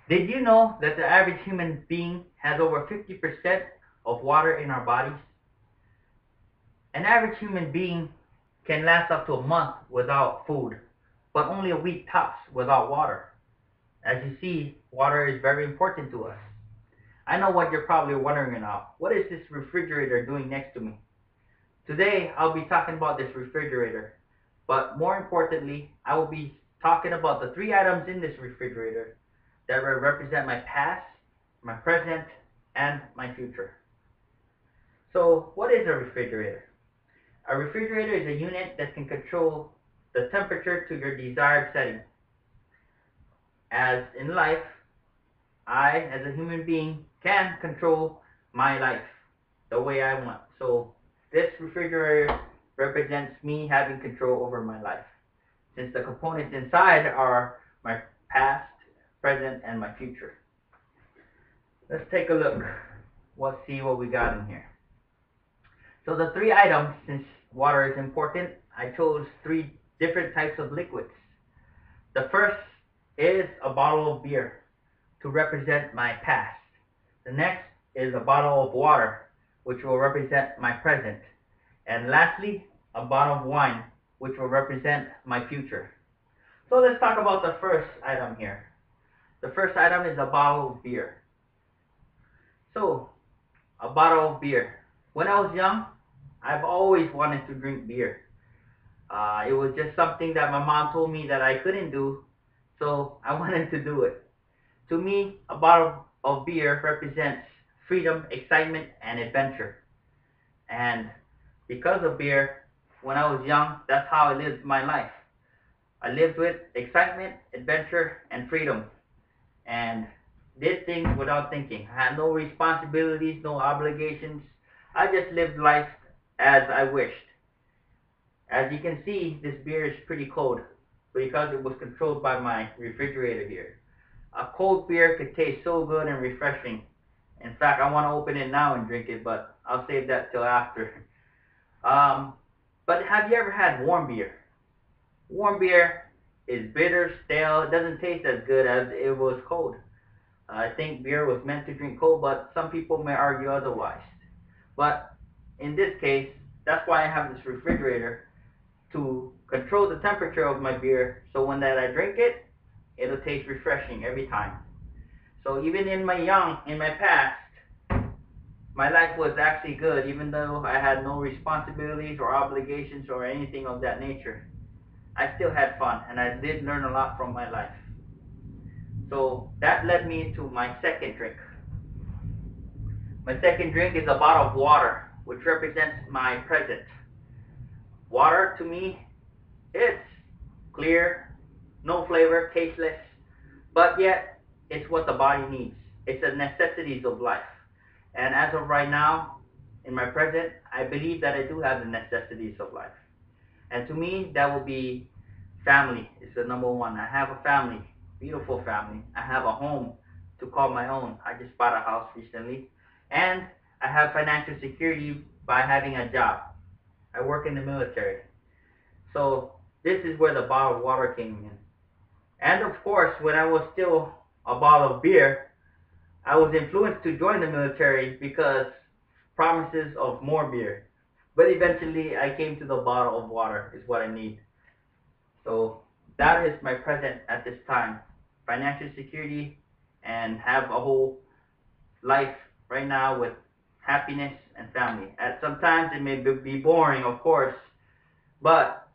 Did you know that the average human being has over 50% of water in our bodies? An average human being can last up to a month without food, but only a week tops without water. As you see, water is very important to us. I know what you're probably wondering now. What is this refrigerator doing next to me? Today, I'll be talking about this refrigerator, but more importantly, I will be talking about the three items in this refrigerator that will represent my past, my present, and my future. So, what is a refrigerator? A refrigerator is a unit that can control the temperature to your desired setting. As in life, I, as a human being, can control my life the way I want. So this refrigerator represents me having control over my life, since the components inside are my past, present, and my future. Let's take a look. Let's see what we got in here. So the three items, since water is important, I chose three different types of liquids. The first is a bottle of beer to represent my past. The next is a bottle of water, which will represent my present. And lastly, a bottle of wine, which will represent my future. So let's talk about the first item here. The first item is a bottle of beer. So, a bottle of beer. When I was young, I've always wanted to drink beer. It was just something that my mom told me that I couldn't do, so I wanted to do it. To me, a bottle of beer represents freedom, excitement, and adventure. And because of beer, when I was young, that's how I lived my life. I lived with excitement, adventure, and freedom, and did things without thinking. I had no responsibilities, no obligations. I just lived life as I wished. As you can see, this beer is pretty cold because it was controlled by my refrigerator here. A cold beer could taste so good and refreshing. In fact, I want to open it now and drink it, but I'll save that till after. Um, but have you ever had warm beer? Warm beer is bitter, stale. It doesn't taste as good as it was cold. I think beer was meant to drink cold, but some people may argue otherwise. But in this case, that's why I have this refrigerator to control the temperature of my beer, so when that I drink it, it'll taste refreshing every time. So even in my past, my life was actually good, even though I had no responsibilities or obligations or anything of that nature. I still had fun, and I did learn a lot from my life. So that led me to my second drink. My second drink is a bottle of water, which represents my present. Water to me, it's clear, no flavor, tasteless, but yet it's what the body needs. It's the necessities of life. And as of right now, in my present, I believe that I do have the necessities of life. And to me, that will be family is the number one. I have a family, beautiful family. I have a home to call my own. I just bought a house recently. And I have financial security by having a job. I work in the military. So this is where the bottle of water came in. And of course, when I was still a bottle of beer, I was influenced to join the military because promises of more beer. But eventually, I came to the bottle of water is what I need. So that is my present at this time. Financial security and have a whole life right now with happiness and family. At sometimes it may be boring, of course, but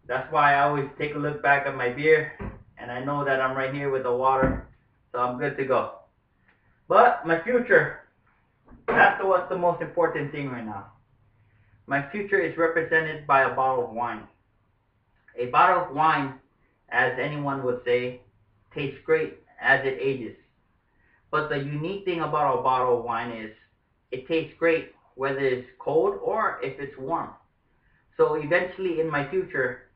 that's why I always take a look back at my beer and I know that I'm right here with the water, so I'm good to go. But my future, that's what's the most important thing right now. My future is represented by a bottle of wine. A bottle of wine, as anyone would say, tastes great as it ages. But the unique thing about a bottle of wine is it tastes great whether it's cold or if it's warm. So eventually in my future,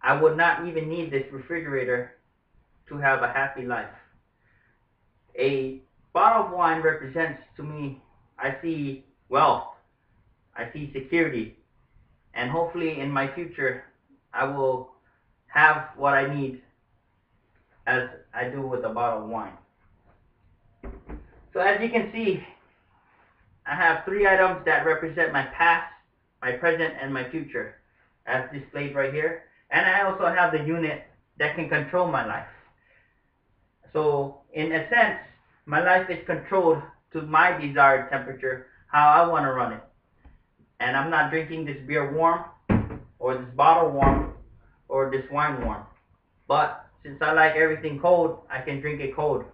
I would not even need this refrigerator to have a happy life. A bottle of wine represents to me, I see wealth, I see security, and hopefully in my future, I will have what I need as I do with a bottle of wine. So as you can see, I have 3 items that represent my past, my present, and my future, as displayed right here. And I also have the unit that can control my life. So in a sense, my life is controlled to my desired temperature, how I want to run it. And I'm not drinking this beer warm, or this bottle warm, or this wine warm. But since I like everything cold, I can drink it cold.